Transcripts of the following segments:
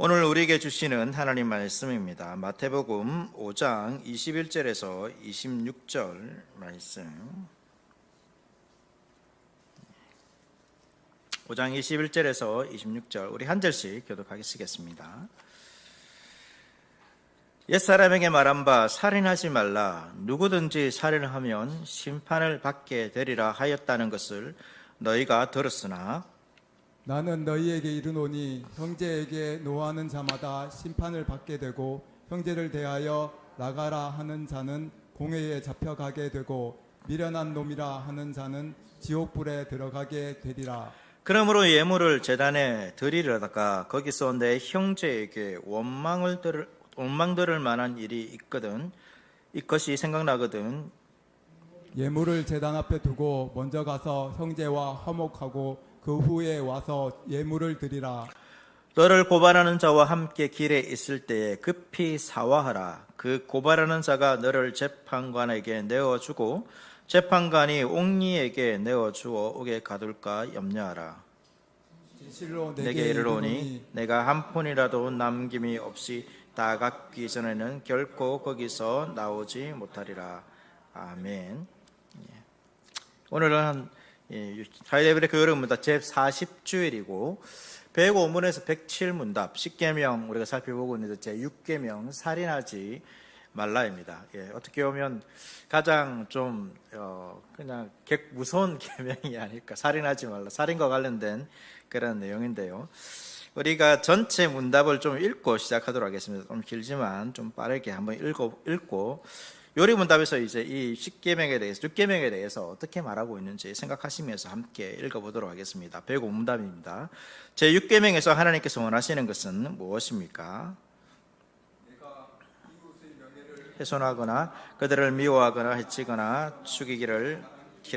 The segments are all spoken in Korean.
오늘 우리에게 주시는 하나님 말씀입니다. 마태복음 5장 21절에서 26절 말씀. 5장 21절에서 26절 우리 한 절씩 교독하겠습니다. 옛사람에게 말한 바 살인하지 말라. 누구든지 살인을 하면 심판을 받게 되리라 하였다는 것을 너희가 들었으나 나는 너희에게 이르노니 형제에게 노하는 자마다 심판을 받게 되고 형제를 대하여 나가라 하는 자는 공회에 잡혀가게 되고 미련한 놈이라 하는 자는 지옥불에 들어가게 되리라. 그러므로 예물을 제단에 드리려다가 거기서 내 형제에게 원망들을 만한 일이 있거든 이것이 생각나거든 예물을 제단 앞에 두고 먼저 가서 형제와 화목하고 그 후에 와서 예물을 드리라. 너를 고발하는 자와 함께 길에 있을 때에 급히 사화하라. 그 고발하는 자가 너를 재판관에게 내어주고 재판관이 옥리에게 내어주어 옥에 가둘까 염려하라. 진실로 내게 이르노니 내가 한 푼이라도 남김이 없이 다 갚기 전에는 결코 거기서 나오지 못하리라. 아멘. 오늘은 하이데벨의 교회문답 제40주일이고 105문에서 107문답 10계명 우리가 살펴보고 있는데 제6계명 살인하지 말라입니다. 어떻게 보면 가장 좀 그냥 무서운 계명이 아닐까. 살인하지 말라. 살인과 관련된 그런 내용인데요. 우리가 전체 문답을 좀 읽고 시작하도록 하겠습니다. 좀 길지만 좀 빠르게 한번 읽고 요리 문답에서 이제 이 10계명에 대해서 6계명에 대해서 어떻게 말하고 있는지 생각하시면서 함께 읽어보도록 하겠습니다. 105문답입니다. 제 6계명에서 하나님께서 원하시는 것은 무엇입니까? 훼손하거나 그들을 미워하거나 해치거나 죽이기를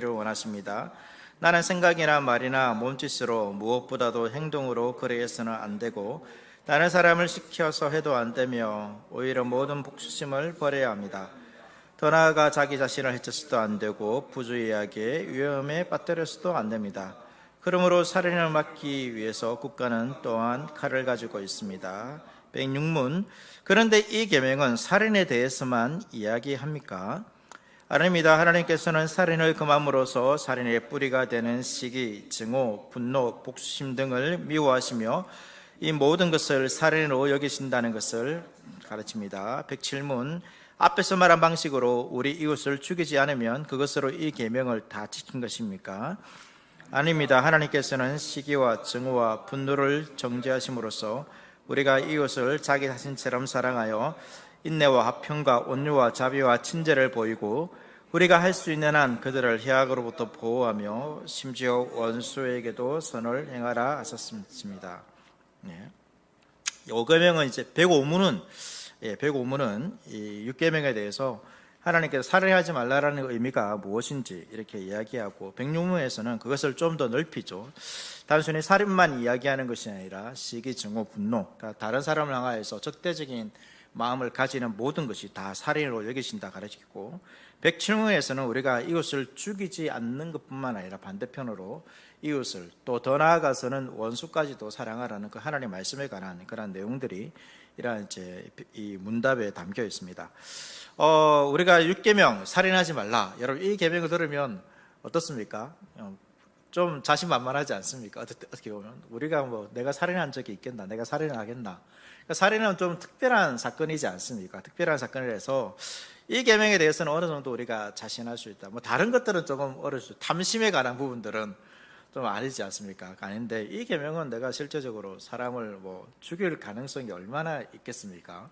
원하십니다. 나는 생각이나 말이나 몸짓으로 무엇보다도 행동으로 그래서는 안 되고 다른 사람을 시켜서 해도 안 되며 오히려 모든 복수심을 버려야 합니다. 더 나아가 자기 자신을 해쳐서도 안 되고 부주의하게 위험에 빠뜨려서도 안 됩니다. 그러므로 살인을 막기 위해서 국가는 또한 칼을 가지고 있습니다. 106문. 그런데 이 계명은 살인에 대해서만 이야기합니까? 아닙니다. 하나님께서는 살인을 금함으로써 살인의 뿌리가 되는 시기, 증오, 분노, 복수심 등을 미워하시며 이 모든 것을 살인으로 여기신다는 것을 가르칩니다. 107문. 앞에서 말한 방식으로 우리 이웃을 죽이지 않으면 그것으로 이 계명을 다 지킨 것입니까? 아닙니다. 하나님께서는 시기와 증오와 분노를 정죄하심으로써 우리가 이웃을 자기 자신처럼 사랑하여 인내와 화평과 온유와 자비와 친절을 보이고 우리가 할 수 있는 한 그들을 해악으로부터 보호하며 심지어 원수에게도 선을 행하라 하셨습니다. 이 계명은 이제 105문은 105문은 이 6계명에 대해서 하나님께서 살인하지 말라라는 의미가 무엇인지 이렇게 이야기하고 106문에서는 그것을 좀 더 넓히죠. 단순히 살인만 이야기하는 것이 아니라 시기, 증오, 분노, 그러니까 다른 사람을 향하여서 적대적인 마음을 가지는 모든 것이 다 살인으로 여기신다 가르치고 107문에서는 우리가 이웃을 죽이지 않는 것뿐만 아니라 반대편으로 이웃을 또 더 나아가서는 원수까지도 사랑하라는 그 하나님의 말씀에 관한 그런 내용들이 이러한 이제 이 문답에 담겨 있습니다. 우리가 6계명 살인하지 말라. 여러분 이 계명을 들으면 어떻습니까? 좀 자신만만하지 않습니까? 어떻게 보면 우리가 뭐 내가 살인한 적이 있겠나? 내가 살인을 하겠나? 그러니까 살인은 좀 특별한 사건이지 않습니까? 특별한 사건이라서 이 계명에 대해서는 어느 정도 우리가 자신할 수 있다. 뭐 다른 것들은 조금 어려울 수, 탐심에 관한 부분들은 좀 아니지 않습니까? 아닌데 이 계명은 내가 실제적으로 사람을 뭐 죽일 가능성이 얼마나 있겠습니까?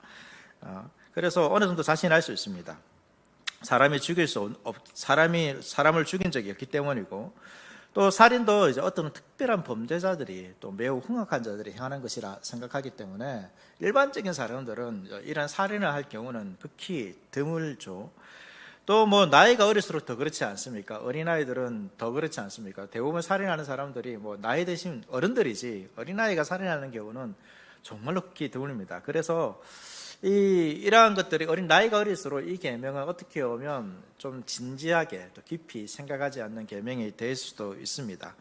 그래서 어느 정도 자신할 수 있습니다. 사람을 죽인 적이 없기 때문이고 또 살인도 이제 어떤 특별한 범죄자들이 또 매우 흉악한 자들이 행하는 것이라 생각하기 때문에 일반적인 사람들은 이런 살인을 할 경우는 극히 드물죠. 또 뭐 나이가 어릴수록 더 그렇지 않습니까? 어린아이들은 더 그렇지 않습니까? 대부분 살인하는 사람들이 뭐 나이 드신 어른들이지 어린아이가 살인하는 경우는 정말로 극히 드물입니다. 그래서 이러한 것들이 나이가 어릴수록 이 계명은 어떻게 보면 좀 진지하게 또 깊이 생각하지 않는 계명이 될 수도 있습니다.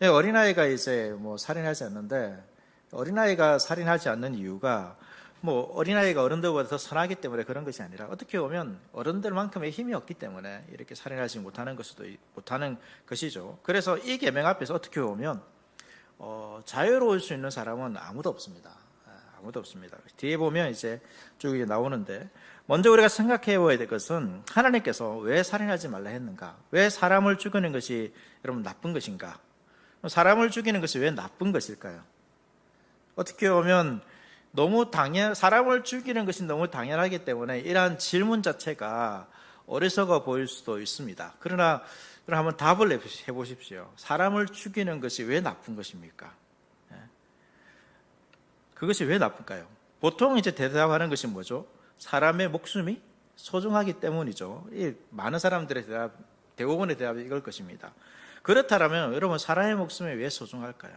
어린아이가 이제 뭐 살인하지 않는데 어린아이가 살인하지 않는 이유가 뭐 어린아이가 어른들보다 더 선하기 때문에 그런 것이 아니라 어떻게 보면 어른들만큼의 힘이 없기 때문에 이렇게 살인하지 못하는 것이죠. 그래서 이 계명 앞에서 어떻게 보면 자유로울 수 있는 사람은 아무도 없습니다. 아무도 없습니다. 뒤에 보면 이제 쭉 나오는데, 먼저 우리가 생각해 봐야 될 것은 하나님께서 왜 살인하지 말라 했는가? 왜 사람을 죽이는 것이 여러분 나쁜 것인가? 사람을 죽이는 것이 왜 나쁜 것일까요? 어떻게 보면 사람을 죽이는 것이 너무 당연하기 때문에 이러한 질문 자체가 어리석어 보일 수도 있습니다. 그러나 한번 답을 해보십시오. 사람을 죽이는 것이 왜 나쁜 것입니까? 그것이 왜 나쁠까요? 보통 이제 대답하는 것이 뭐죠? 사람의 목숨이 소중하기 때문이죠. 많은 사람들의 대부분의 대답이 이걸 것입니다. 그렇다면 여러분, 사람의 목숨이 왜 소중할까요?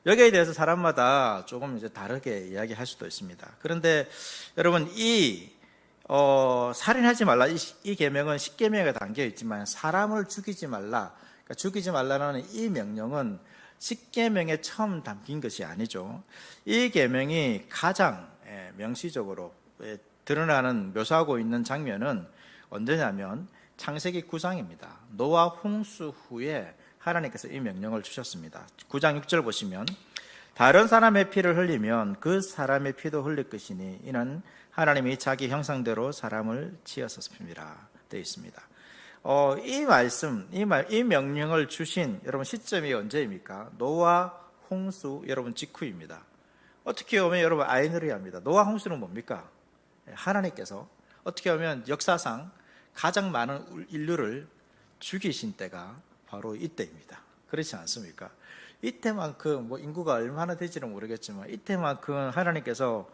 여기에 대해서 사람마다 조금 이제 다르게 이야기할 수도 있습니다. 그런데 여러분, 살인하지 말라 이 계명은 10계명에 담겨 있지만 사람을 죽이지 말라, 그러니까 죽이지 말라는 이 명령은 10계명에 처음 담긴 것이 아니죠. 이 계명이 가장 명시적으로 묘사하고 있는 장면은 언제냐면 창세기 9장입니다. 노아 홍수 후에 하나님께서 이 명령을 주셨습니다. 9장 6절 보시면, 다른 사람의 피를 흘리면 그 사람의 피도 흘릴 것이니 이는 하나님이 자기 형상대로 사람을 지었었습니다. 되어 있습니다. 이 명령을 주신 여러분 시점이 언제입니까? 노아 홍수 여러분 직후입니다. 어떻게 보면 여러분 아이러니합니다. 노아 홍수는 뭡니까? 하나님께서 어떻게 보면 역사상 가장 많은 인류를 죽이신 때가 바로 이때입니다. 그렇지 않습니까? 이때만큼 인구가 얼마나 될지는 모르겠지만 이때만큼 하나님께서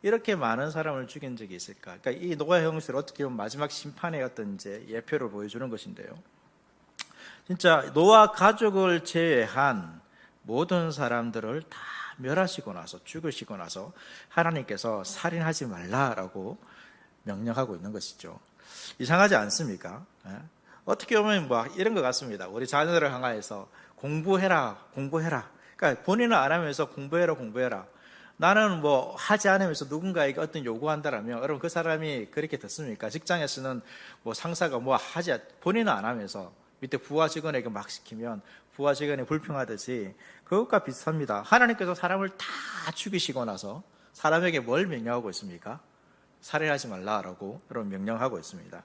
이렇게 많은 사람을 죽인 적이 있을까? 그러니까 이 노아 홍수를 어떻게 보면 마지막 심판의 어떤 이제 예표를 보여주는 것인데요. 진짜 노아 가족을 제외한 모든 사람들을 다 멸하시고 나서, 죽으시고 나서 하나님께서 살인하지 말라라고 명령하고 있는 것이죠. 이상하지 않습니까? 어떻게 보면 이런 것 같습니다. 우리 자녀들을 향하여서 공부해라. 그러니까 본인은 안 하면서 공부해라. 나는 하지 않으면서 누군가에게 어떤 요구한다라면, 여러분 그 사람이 그렇게 됐습니까? 직장에서는 상사가 본인은 안 하면서 밑에 부하 직원에게 막 시키면 부하 직원이 불평하듯이 그것과 비슷합니다. 하나님께서 사람을 다 죽이시고 나서 사람에게 뭘 명령하고 있습니까? 살인하지 말라라고 여러분 명령하고 있습니다.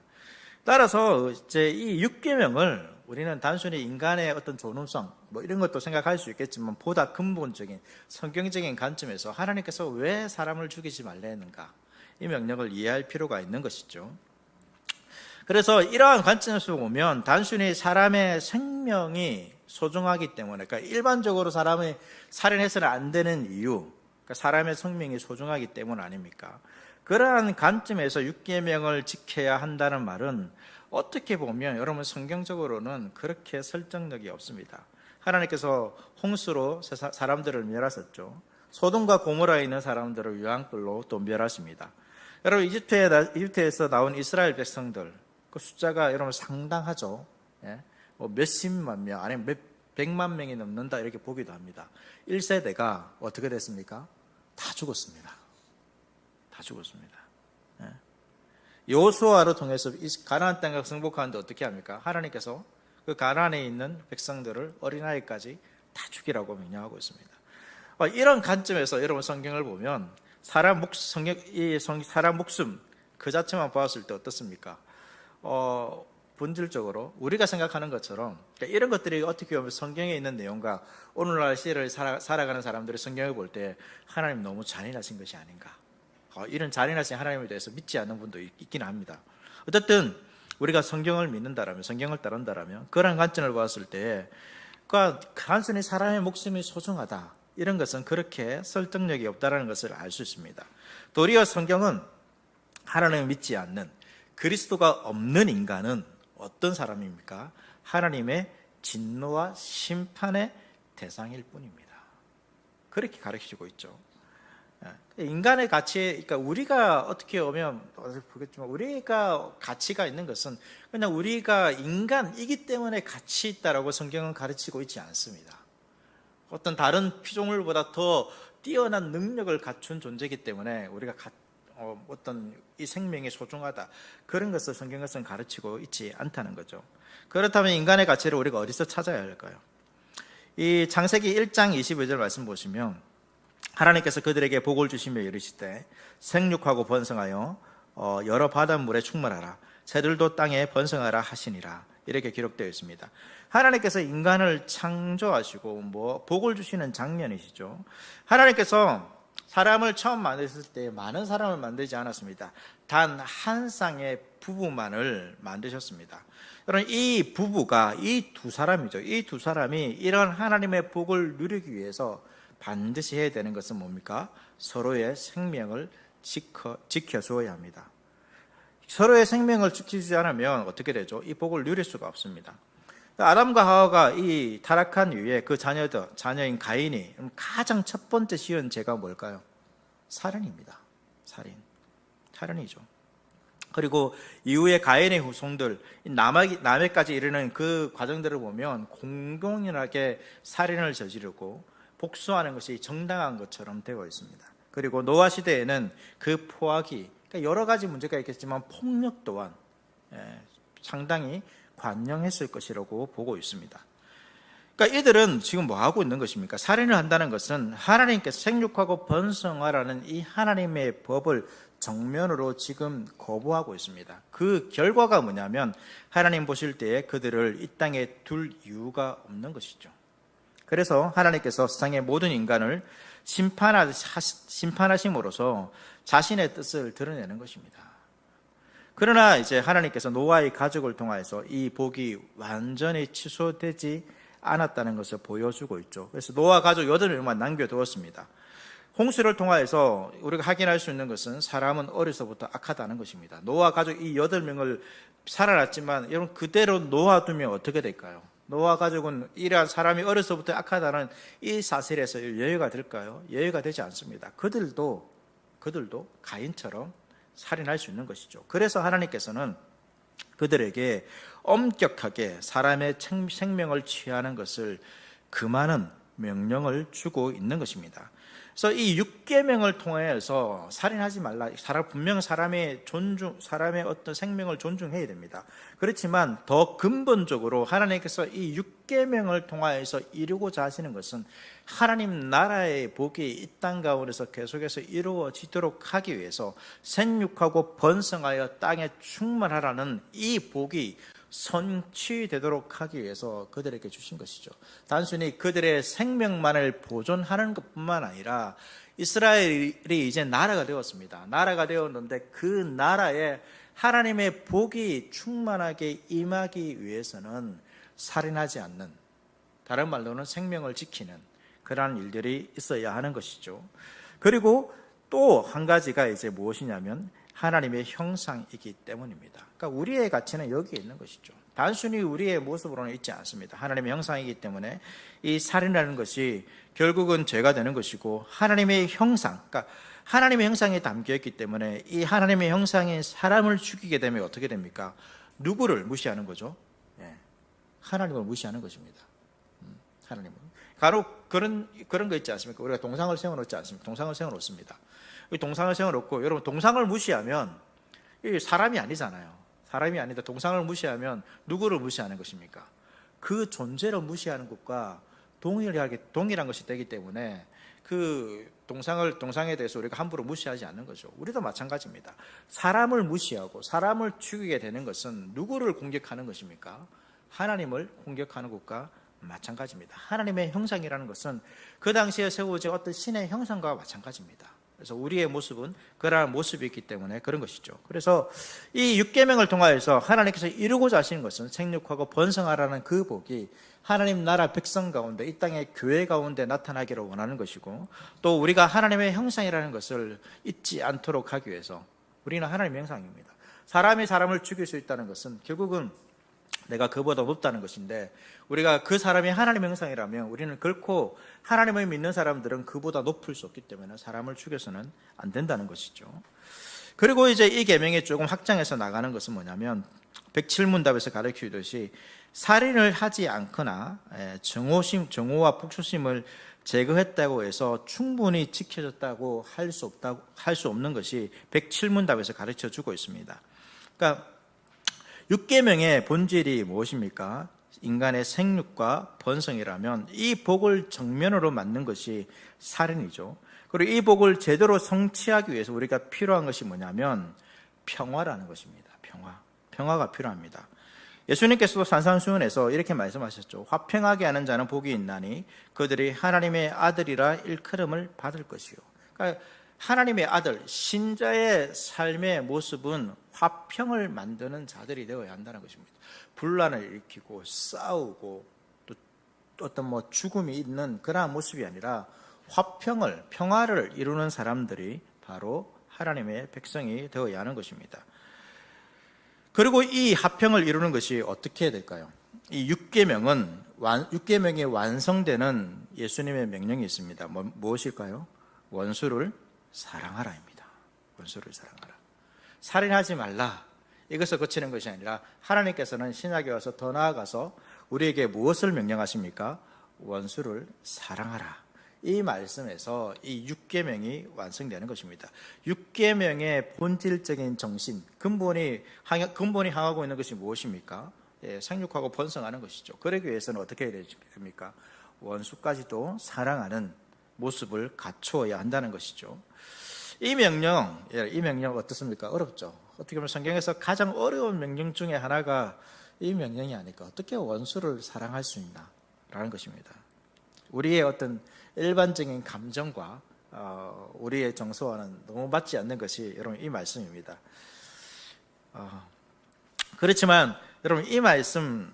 따라서 이제 이 6계명을 우리는 단순히 인간의 어떤 존엄성 이런 것도 생각할 수 있겠지만, 보다 근본적인 성경적인 관점에서 하나님께서 왜 사람을 죽이지 말라 했는가, 이 명령을 이해할 필요가 있는 것이죠. 그래서 이러한 관점에서 보면 단순히 사람의 생명이 소중하기 때문에, 그러니까 일반적으로 사람이 살인해서는 안 되는 이유, 그러니까 사람의 생명이 소중하기 때문 아닙니까? 그러한 관점에서 6계명을 지켜야 한다는 말은 어떻게 보면 여러분 성경적으로는 그렇게 설득력이 없습니다. 하나님께서 홍수로 사람들을 멸하셨죠. 소돔과 고모라에 있는 사람들을 유황불로 또 멸하십니다. 여러분 이집트에서 나온 이스라엘 백성들, 그 숫자가 여러분 상당하죠. 몇십만 명, 아니면 몇 백만 명이 넘는다 이렇게 보기도 합니다. 1세대가 어떻게 됐습니까? 다 죽었습니다. 여호수아를 통해서 가나안 땅을 정복하는데 어떻게 합니까? 하나님께서 그 가나안에 있는 백성들을 어린아이까지 다 죽이라고 명령하고 있습니다. 이런 관점에서 여러분 성경을 보면 사람 목숨 그 자체만 보았을 때 어떻습니까? 본질적으로 우리가 생각하는 것처럼, 그러니까 이런 것들이 어떻게 보면 성경에 있는 내용과 오늘날 시대를 살아가는 사람들이 성경을 볼 때 하나님 너무 잔인하신 것이 아닌가, 이런 잔인하신 하나님에 대해서 믿지 않는 분도 있긴 합니다. 어쨌든 우리가 성경을 믿는다라면, 성경을 따른다라면 그런 관점을 보았을 때 단순히 사람의 목숨이 소중하다, 이런 것은 그렇게 설득력이 없다는 것을 알 수 있습니다. 도리어 성경은 하나님을 믿지 않는, 그리스도가 없는 인간은 어떤 사람입니까? 하나님의 진노와 심판의 대상일 뿐입니다. 그렇게 가르치고 있죠. 인간의 가치, 그러니까 우리가 어떻게 보면 보겠지만 우리가 가치가 있는 것은 그냥 우리가 인간이기 때문에 가치 있다라고 성경은 가르치고 있지 않습니다. 어떤 다른 피조물보다 더 뛰어난 능력을 갖춘 존재이기 때문에 우리가 어떤 이 생명이 소중하다, 그런 것을 성경에서는 가르치고 있지 않다는 거죠. 그렇다면 인간의 가치를 우리가 어디서 찾아야 할까요? 이 창세기 1장 22절 말씀 보시면 하나님께서 그들에게 복을 주시며 이르시되 생육하고 번성하여 여러 바닷물에 충만하라, 새들도 땅에 번성하라 하시니라, 이렇게 기록되어 있습니다. 하나님께서 인간을 창조하시고 복을 주시는 장면이시죠. 하나님께서 사람을 처음 만드실 때 많은 사람을 만들지 않았습니다. 단 한 쌍의 부부만을 만드셨습니다. 여러분, 이 부부가 이 두 사람이죠. 이 두 사람이 이런 하나님의 복을 누리기 위해서 반드시 해야 되는 것은 뭡니까? 서로의 생명을 지켜주어야 합니다. 서로의 생명을 지키지 않으면 어떻게 되죠? 이 복을 누릴 수가 없습니다. 아담과 하와가 이 타락한 이후에 그 자녀인 가인이 가장 첫 번째 지은 죄가 뭘까요? 살인입니다. 살인이죠. 그리고 이후에 가인의 후손들, 남해까지 이르는 그 과정들을 보면 공공연하게 살인을 저지르고 복수하는 것이 정당한 것처럼 되어 있습니다. 그리고 노아 시대에는 그 포악이, 그러니까 여러 가지 문제가 있겠지만 폭력 또한 상당히 관영했을 것이라고 보고 있습니다. 그러니까 이들은 지금 뭐 하고 있는 것입니까? 살인을 한다는 것은 하나님께서 생육하고 번성하라는 이 하나님의 법을 정면으로 지금 거부하고 있습니다. 그 결과가 뭐냐면 하나님 보실 때에 그들을 이 땅에 둘 이유가 없는 것이죠. 그래서 하나님께서 세상의 모든 인간을 심판하심으로써 자신의 뜻을 드러내는 것입니다. 그러나 이제 하나님께서 노아의 가족을 통해서 이 복이 완전히 취소되지 않았다는 것을 보여주고 있죠. 그래서 노아 가족 8명만 남겨두었습니다. 홍수를 통해서 우리가 확인할 수 있는 것은 사람은 어려서부터 악하다는 것입니다. 노아 가족 이 8명을 살아났지만 여러분, 그대로 놓아두면 어떻게 될까요? 노아 가족은 이러한 사람이 어려서부터 악하다는 이 사실에서 예외가 될까요? 예외가 되지 않습니다. 그들도 가인처럼 살인할 수 있는 것이죠. 그래서 하나님께서는 그들에게 엄격하게 사람의 생명을 취하는 것을 금하는 명령을 주고 있는 것입니다. 그래서 이 6계명을 통해서 살인하지 말라, 분명 사람의 어떤 생명을 존중해야 됩니다. 그렇지만 더 근본적으로 하나님께서 이 6계명을 통하여서 이루고자 하시는 것은 하나님 나라의 복이 이 땅 가운데서 계속해서 이루어지도록 하기 위해서 생육하고 번성하여 땅에 충만하라는 이 복이 성취되도록 하기 위해서 그들에게 주신 것이죠. 단순히 그들의 생명만을 보존하는 것뿐만 아니라 이스라엘이 이제 나라가 되었습니다. 나라가 되었는데 그 나라에 하나님의 복이 충만하게 임하기 위해서는 살인하지 않는, 다른 말로는 생명을 지키는 그러한 일들이 있어야 하는 것이죠. 그리고 또 한 가지가 이제 무엇이냐면 하나님의 형상이기 때문입니다. 그러니까 우리의 가치는 여기에 있는 것이죠. 단순히 우리의 모습으로는 있지 않습니다. 하나님의 형상이기 때문에 이 살인이라는 것이 결국은 죄가 되는 것이고, 하나님의 형상, 그러니까 하나님의 형상이 담겨있기 때문에 이 하나님의 형상인 사람을 죽이게 되면 어떻게 됩니까? 누구를 무시하는 거죠? 하나님을 무시하는 것입니다. 하나님을. 간혹 그런 거 있지 않습니까? 우리가 동상을 세워놓지 않습니까? 동상을 세워놓습니다. 동상을 세워놓고, 여러분, 동상을 무시하면 이 사람이 아니잖아요. 사람이 아니다. 동상을 무시하면 누구를 무시하는 것입니까? 그 존재를 무시하는 것과 동일한 것이 되기 때문에 그 동상에 대해서 우리가 함부로 무시하지 않는 거죠. 우리도 마찬가지입니다. 사람을 무시하고 사람을 죽이게 되는 것은 누구를 공격하는 것입니까? 하나님을 공격하는 것과 마찬가지입니다. 하나님의 형상이라는 것은 그 당시에 세워진 어떤 신의 형상과 마찬가지입니다. 그래서 우리의 모습은 그러한 모습이 있기 때문에 그런 것이죠. 그래서 이 6계명을 통하여서 하나님께서 이루고자 하시는 것은 생육하고 번성하라는 그 복이 하나님 나라 백성 가운데, 이 땅의 교회 가운데 나타나기를 원하는 것이고, 또 우리가 하나님의 형상이라는 것을 잊지 않도록 하기 위해서, 우리는 하나님의 형상입니다. 사람이 사람을 죽일 수 있다는 것은 결국은 내가 그보다 높다는 것인데, 우리가 그 사람이 하나님의 형상이라면 우리는 결코 하나님을 믿는 사람들은 그보다 높을 수 없기 때문에 사람을 죽여서는 안 된다는 것이죠. 그리고 이제 이 계명이 조금 확장해서 나가는 것은 뭐냐면 107문답에서 가르치듯이 살인을 하지 않거나 정오와 폭초심을 제거했다고 해서 충분히 지켜졌다고 할 수 없는 것이 107문답에서 가르쳐 주고 있습니다. 그러니까 6계명의 본질이 무엇입니까? 인간의 생육과 번성이라면 이 복을 정면으로 맞는 것이 살인이죠. 그리고 이 복을 제대로 성취하기 위해서 우리가 필요한 것이 뭐냐면 평화라는 것입니다. 평화가 필요합니다. 예수님께서도 산상수훈에서 이렇게 말씀하셨죠. 화평하게 하는 자는 복이 있나니 그들이 하나님의 아들이라 일컬음을 받을 것이요. 그러니까 하나님의 아들, 신자의 삶의 모습은 화평을 만드는 자들이 되어야 한다는 것입니다. 분란을 일으키고 싸우고 또 어떤 죽음이 있는 그러한 모습이 아니라 평화를 이루는 사람들이 바로 하나님의 백성이 되어야 하는 것입니다. 그리고 이 화평을 이루는 것이 어떻게 될까요? 이 6계명이 완성되는 예수님의 명령이 있습니다. 무엇일까요? 원수를 사랑하라입니다. 원수를 사랑하라. 살인하지 말라. 이것을 거치는 것이 아니라 하나님께서는 신약에 와서 더 나아가서 우리에게 무엇을 명령하십니까? 원수를 사랑하라. 이 말씀에서 이 6계명이 완성되는 것입니다. 6계명의 본질적인 정신, 근본이 향하고 있는 것이 무엇입니까? 생육하고 번성하는 것이죠. 그러기 위해서는 어떻게 해야 됩니까? 원수까지도 사랑하는 모습을 갖추어야 한다는 것이죠. 이 명령 어떻습니까? 어렵죠. 어떻게 보면 성경에서 가장 어려운 명령 중에 하나가 이 명령이 아닐까. 어떻게 원수를 사랑할 수 있나? 라는 것입니다. 우리의 어떤 일반적인 감정과 우리의 정서와는 너무 맞지 않는 것이 여러분 이 말씀입니다. 그렇지만 여러분 이 말씀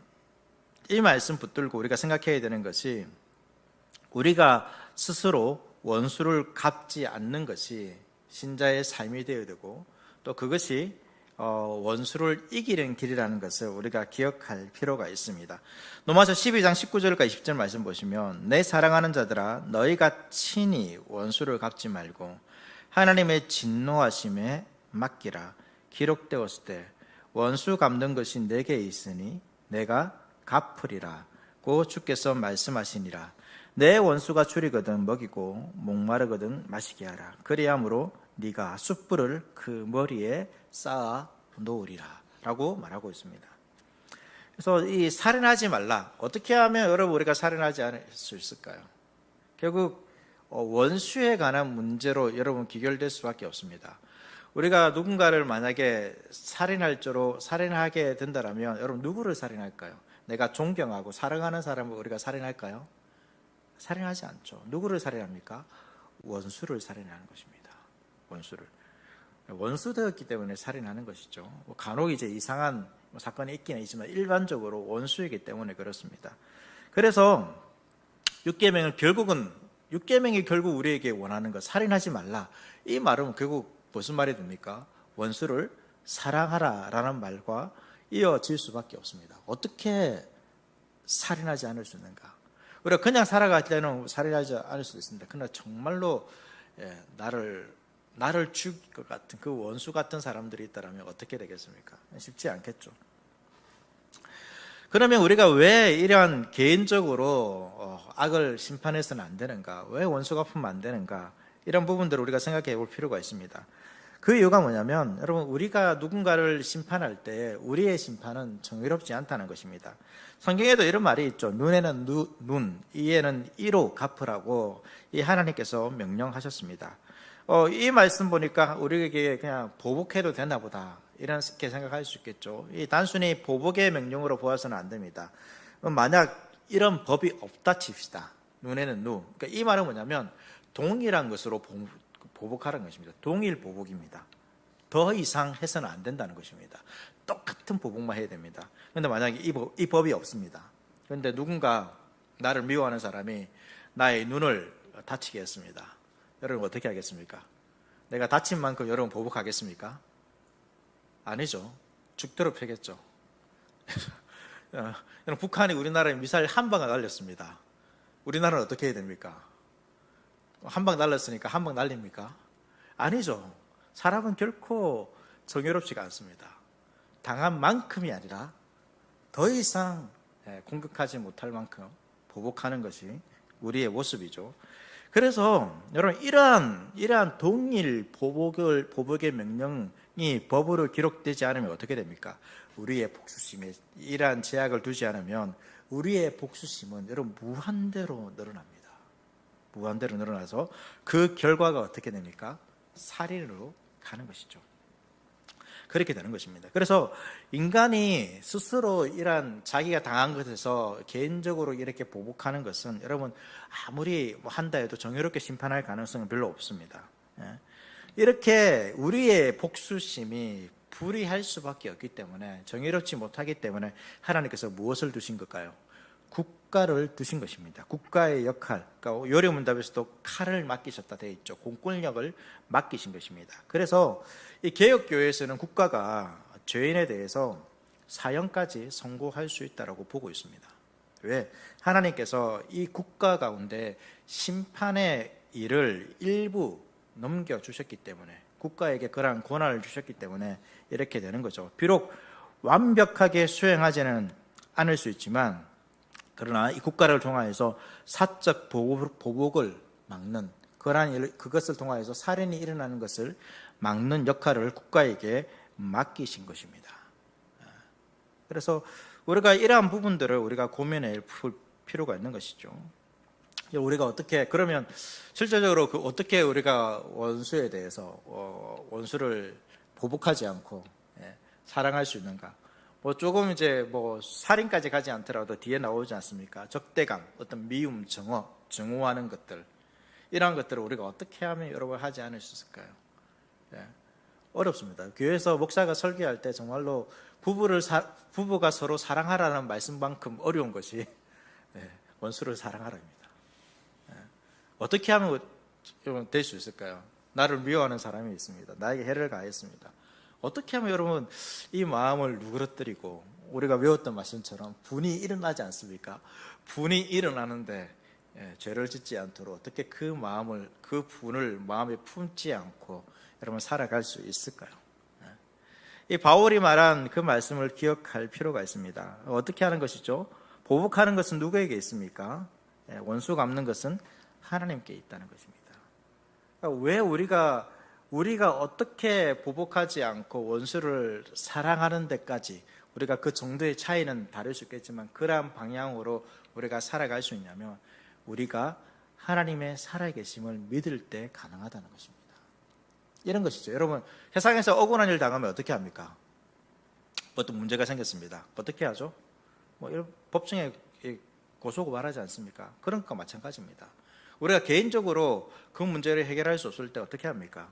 붙들고 우리가 생각해야 되는 것이 우리가 스스로 원수를 갚지 않는 것이 신자의 삶이 되어야 되고 또 그것이 원수를 이기는 길이라는 것을 우리가 기억할 필요가 있습니다. 로마서 12장 19절과 20절 말씀 보시면 내 사랑하는 자들아 너희가 친히 원수를 갚지 말고 하나님의 진노하심에 맡기라. 기록되었을 때 원수 갚는 것이 내게 있으니 내가 갚으리라 고 주께서 말씀하시니라. 내 원수가 줄이거든 먹이고 목마르거든 마시게 하라. 그리함으로 네가 숯불을 그 머리에 쌓아 놓으리라 라고 말하고 있습니다. 그래서 이 살인하지 말라. 어떻게 하면 여러분 우리가 살인하지 않을 수 있을까요? 결국 원수에 관한 문제로 여러분 귀결될 수밖에 없습니다. 우리가 누군가를 만약에 살인하게 된다면 여러분 누구를 살인할까요? 내가 존경하고 사랑하는 사람을 우리가 살인할까요? 살인하지 않죠. 누구를 살인합니까? 원수를 살인하는 것입니다. 원수 되었기 때문에 살인하는 것이죠. 간혹 이제 이상한 사건이 있기는 있지만 일반적으로 원수이기 때문에 그렇습니다. 그래서 6계명이 결국 우리에게 원하는 것, 살인하지 말라. 이 말은 결국 무슨 말이 됩니까? 원수를 사랑하라 라는 말과 이어질 수밖에 없습니다. 어떻게 살인하지 않을 수 있는가? 우리가 그냥 살아갈 때는 살인하지 않을 수도 있습니다. 그러나 정말로 나를 죽일 것 같은 그 원수 같은 사람들이 있다면 어떻게 되겠습니까? 쉽지 않겠죠. 그러면 우리가 왜 이러한 개인적으로 악을 심판해서는 안 되는가? 왜 원수 갚으면 안 되는가? 이런 부분들을 우리가 생각해 볼 필요가 있습니다. 그 이유가 뭐냐면 여러분 우리가 누군가를 심판할 때 우리의 심판은 정의롭지 않다는 것입니다. 성경에도 이런 말이 있죠. 눈에는 눈, 이에는 이로 갚으라고 이 하나님께서 명령하셨습니다. 이 말씀 보니까 우리에게 그냥 보복해도 되나 보다 이렇게 생각할 수 있겠죠. 이 단순히 보복의 명령으로 보아서는 안 됩니다. 만약 이런 법이 없다 칩시다. 눈에는 눈. 그러니까 이 말은 뭐냐면 동일한 것으로 보복하라는 것입니다. 동일 보복입니다. 더 이상 해서는 안 된다는 것입니다. 똑같은 보복만 해야 됩니다. 그런데 만약에 이 법이 없습니다. 그런데 누군가 나를 미워하는 사람이 나의 눈을 다치게 했습니다. 여러분 어떻게 하겠습니까? 내가 다친 만큼 여러분 보복하겠습니까? 아니죠. 죽도록 패겠죠. 여러분 북한이 우리나라에 미사일 한 방을 날렸습니다. 우리나라는 어떻게 해야 됩니까? 한 방 날렸으니까 한 방 날립니까? 아니죠. 사람은 결코 정의롭지가 않습니다. 당한 만큼이 아니라 더 이상 공격하지 못할 만큼 보복하는 것이 우리의 모습이죠. 그래서 여러분 이러한 동일 보복의 명령이 법으로 기록되지 않으면 어떻게 됩니까? 우리의 복수심에 이러한 제약을 두지 않으면 우리의 복수심은 여러분 무한대로 늘어납니다. 무한대로 늘어나서 그 결과가 어떻게 됩니까? 살인으로 가는 것이죠. 그렇게 되는 것입니다. 그래서 인간이 스스로 이러한 자기가 당한 것에서 개인적으로 이렇게 보복하는 것은 여러분 아무리 한다 해도 정의롭게 심판할 가능성은 별로 없습니다. 이렇게 우리의 복수심이 불의할 수밖에 없기 때문에, 정의롭지 못하기 때문에 하나님께서 무엇을 두신 걸까요? 국가를 두신 것입니다. 국가의 역할, 그러니까 요리문답에서도 칼을 맡기셨다 되어 있죠. 공권력을 맡기신 것입니다. 그래서 이 개혁교회에서는 국가가 죄인에 대해서 사형까지 선고할 수 있다고 보고 있습니다. 왜? 하나님께서 이 국가 가운데 심판의 일을 일부 넘겨주셨기 때문에, 국가에게 그러한 권한을 주셨기 때문에 이렇게 되는 거죠. 비록 완벽하게 수행하지는 않을 수 있지만, 그러나 이 국가를 통하여서 사적 보복을 막는, 그것을 통하여서 살인이 일어나는 것을 막는 역할을 국가에게 맡기신 것입니다. 그래서 우리가 이러한 부분들을 우리가 고민해 볼 필요가 있는 것이죠. 우리가 어떻게, 그러면 실제적으로 어떻게 우리가 원수에 대해서 원수를 보복하지 않고 사랑할 수 있는가? 뭐 조금 이제 뭐 살인까지 가지 않더라도 뒤에 나오지 않습니까? 적대감, 어떤 미움, 증오하는 것들, 이러한 것들을 우리가 어떻게 하면 여러분 하지 않을 수 있을까요? 어렵습니다. 교회에서 목사가 설교할 때 정말로 부부가 서로 사랑하라는 말씀만큼 어려운 것이 원수를 사랑하라입니다. 어떻게 하면 될 수 있을까요? 나를 미워하는 사람이 있습니다. 나에게 해를 가했습니다. 어떻게 하면 여러분 이 마음을 누그러뜨리고, 우리가 외웠던 말씀처럼 분이 일어나지 않습니까? 분이 일어나는데 죄를 짓지 않도록 어떻게 그 분을 마음에 품지 않고 여러분 살아갈 수 있을까요? 이 바울이 말한 그 말씀을 기억할 필요가 있습니다. 어떻게 하는 것이죠? 보복하는 것은 누구에게 있습니까? 원수 갚는 것은 하나님께 있다는 것입니다. 그러니까 왜 우리가 어떻게 보복하지 않고 원수를 사랑하는 데까지, 우리가 그 정도의 차이는 다를 수 있겠지만 그러한 방향으로 우리가 살아갈 수 있냐면, 우리가 하나님의 살아계심을 믿을 때 가능하다는 것입니다. 이런 것이죠. 여러분, 세상에서 억울한 일 당하면 어떻게 합니까? 어떤 문제가 생겼습니다. 어떻게 하죠? 법정에 고소고발하지 않습니까? 그런 것과 마찬가지입니다. 우리가 개인적으로 그 문제를 해결할 수 없을 때 어떻게 합니까?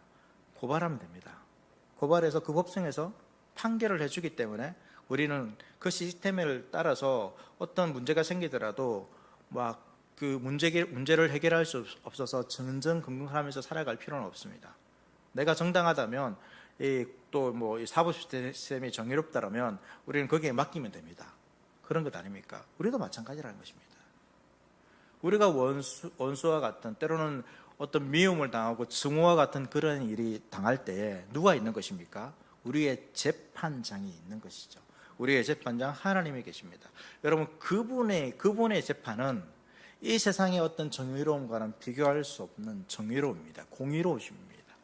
고발하면 됩니다. 고발해서 그 법정에서 판결을 해주기 때문에 우리는 그 시스템을 따라서 어떤 문제가 생기더라도 막 그 문제를 해결할 수 없어서 전전긍긍하면서 살아갈 필요는 없습니다. 내가 정당하다면, 또 뭐 사법 시스템이 정의롭다라면 우리는 거기에 맡기면 됩니다. 그런 것 아닙니까? 우리도 마찬가지라는 것입니다. 우리가 원수와 같은, 때로는 어떤 미움을 당하고 증오와 같은 그런 일이 당할 때에 누가 있는 것입니까? 우리의 재판장이 있는 것이죠. 우리의 재판장 하나님이 계십니다. 여러분, 그분의 재판은 이 세상의 어떤 정의로움과는 비교할 수 없는 정의로움입니다. 공의로우십니다.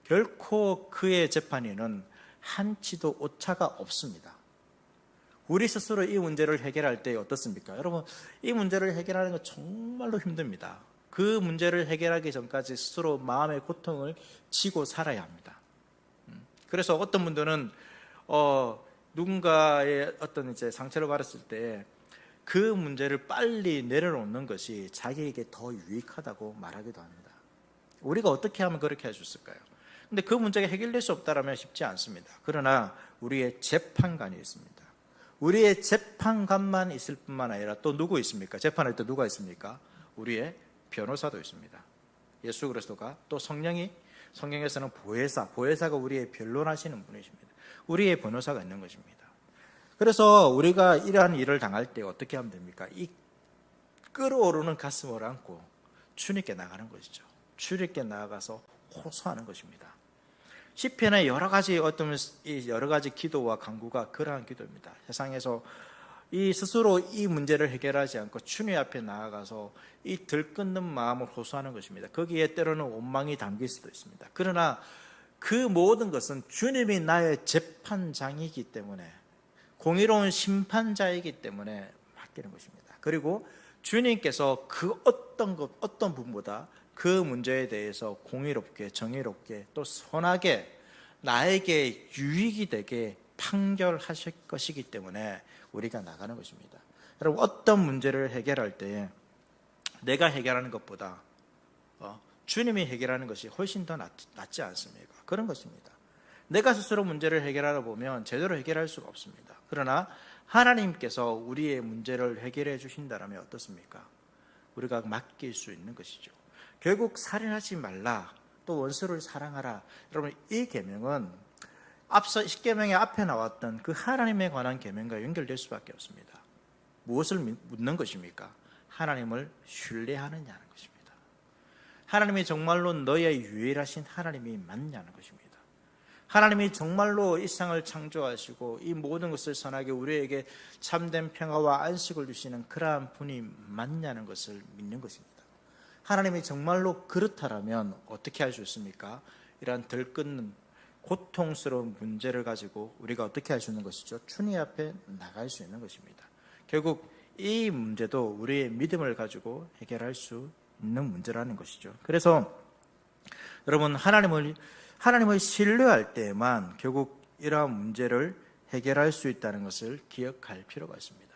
결코 그의 재판에는 한치도 오차가 없습니다. 우리 스스로 이 문제를 해결할 때 어떻습니까? 여러분, 이 문제를 해결하는 건 정말로 힘듭니다. 그 문제를 해결하기 전까지 스스로 마음의 고통을 지고 살아야 합니다. 그래서 어떤 분들은 누군가의 어떤 이제 상처를 받았을 때 그 문제를 빨리 내려놓는 것이 자기에게 더 유익하다고 말하기도 합니다. 우리가 어떻게 하면 그렇게 할 수 있을까요? 근데 그 문제가 해결될 수 없다면 쉽지 않습니다. 그러나 우리의 재판관이 있습니다. 우리의 재판관만 있을 뿐만 아니라 또 누구 있습니까? 재판할 때 누가 있습니까? 우리의 변호사도 있습니다. 예수 그리스도가, 또 성경에서는 보혜사가 우리의 변론하시는 분이십니다. 우리의 변호사가 있는 것입니다. 그래서 우리가 이러한 일을 당할 때 어떻게 하면 됩니까? 이 끓어오르는 가슴을 안고 주님께 나가는 것이죠. 주님께 나아가서 호소하는 것입니다. 시편의 여러 가지 기도와 간구가 그러한 기도입니다. 세상에서 이 스스로 이 문제를 해결하지 않고 주님 앞에 나아가서 이 들끓는 마음을 호소하는 것입니다. 거기에 때로는 원망이 담길 수도 있습니다. 그러나 그 모든 것은 주님이 나의 재판장이기 때문에, 공의로운 심판자이기 때문에 맡기는 것입니다. 그리고 주님께서 그 어떤 분보다 그 문제에 대해서 공의롭게, 정의롭게, 또 선하게 나에게 유익이 되게 판결하실 것이기 때문에 우리가 나가는 것입니다. 여러분, 어떤 문제를 해결할 때 내가 해결하는 것보다 주님이 해결하는 것이 훨씬 더 낫지 않습니까? 그런 것입니다. 내가 스스로 문제를 해결하다 보면 제대로 해결할 수가 없습니다. 그러나 하나님께서 우리의 문제를 해결해 주신다면 어떻습니까? 우리가 맡길 수 있는 것이죠. 결국 살인하지 말라, 또 원수를 사랑하라. 여러분, 이 계명은 앞서 10계명의 앞에 나왔던 그 하나님에 관한 계명과 연결될 수밖에 없습니다. 무엇을 묻는 것입니까? 하나님을 신뢰하느냐는 것입니다. 하나님이 정말로 너의 유일하신 하나님이 맞냐는 것입니다. 하나님이 정말로 이 세상을 창조하시고 이 모든 것을 선하게 우리에게 참된 평화와 안식을 주시는 그러한 분이 맞냐는 것을 믿는 것입니다. 하나님이 정말로 그렇다라면 어떻게 할 수 있습니까? 이러한 들끓는 고통스러운 문제를 가지고 우리가 어떻게 할 수 있는 것이죠? 주님 앞에 나갈 수 있는 것입니다. 결국 이 문제도 우리의 믿음을 가지고 해결할 수 있는 문제라는 것이죠. 그래서 여러분, 하나님을 신뢰할 때만 결국 이러한 문제를 해결할 수 있다는 것을 기억할 필요가 있습니다.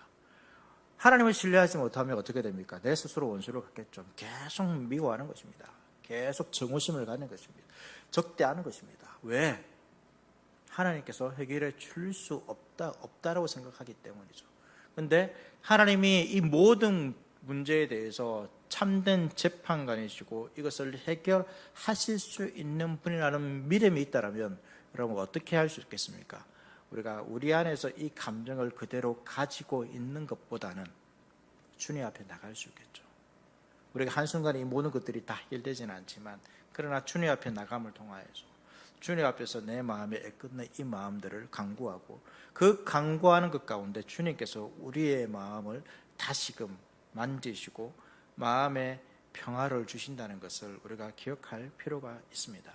하나님을 신뢰하지 못하면 어떻게 됩니까? 내 스스로 원수를 갖겠죠. 계속 미워하는 것입니다. 계속 증오심을 갖는 것입니다. 적대하는 것입니다. 왜? 하나님께서 해결해 줄 수 없다라고 생각하기 때문이죠. 그런데 하나님이 이 모든 문제에 대해서 참된 재판관이시고 이것을 해결하실 수 있는 분이라는 믿음이 있다면 여러분, 어떻게 할 수 있겠습니까? 우리가 우리 안에서 이 감정을 그대로 가지고 있는 것보다는 주님 앞에 나갈 수 있겠죠. 우리가 한순간에 이 모든 것들이 다 해결되지는 않지만, 그러나 주님 앞에 나감을 통하여서 주님 앞에서 내 마음에 애끓는 이 마음들을 간구하고, 그 간구하는 것 가운데 주님께서 우리의 마음을 다시금 만지시고 마음에 평화를 주신다는 것을 우리가 기억할 필요가 있습니다.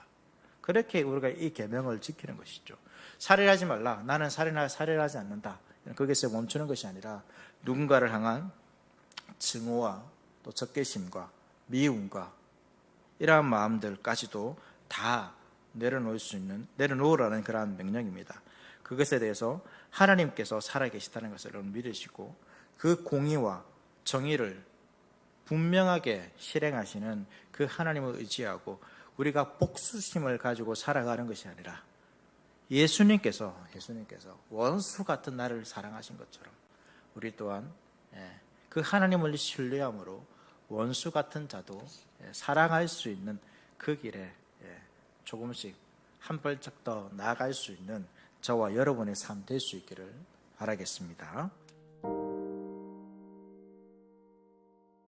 그렇게 우리가 이 계명을 지키는 것이죠. 살인하지 말라, 나는 살인하지 않는다, 거기서 멈추는 것이 아니라 누군가를 향한 증오와 또 적개심과 미움과 이러한 마음들까지도 다 내려놓으라는 그러한 명령입니다. 그것에 대해서 하나님께서 살아계시다는 것을 믿으시고 그 공의와 정의를 분명하게 실행하시는 그 하나님을 의지하고 우리가 복수심을 가지고 살아가는 것이 아니라 예수님께서 원수 같은 나를 사랑하신 것처럼 우리 또한 그 하나님을 신뢰함으로 원수 같은 자도 사랑할 수 있는 그 길에 조금씩 한 발짝 더 나아갈 수 있는 저와 여러분의 삶 될 수 있기를 바라겠습니다.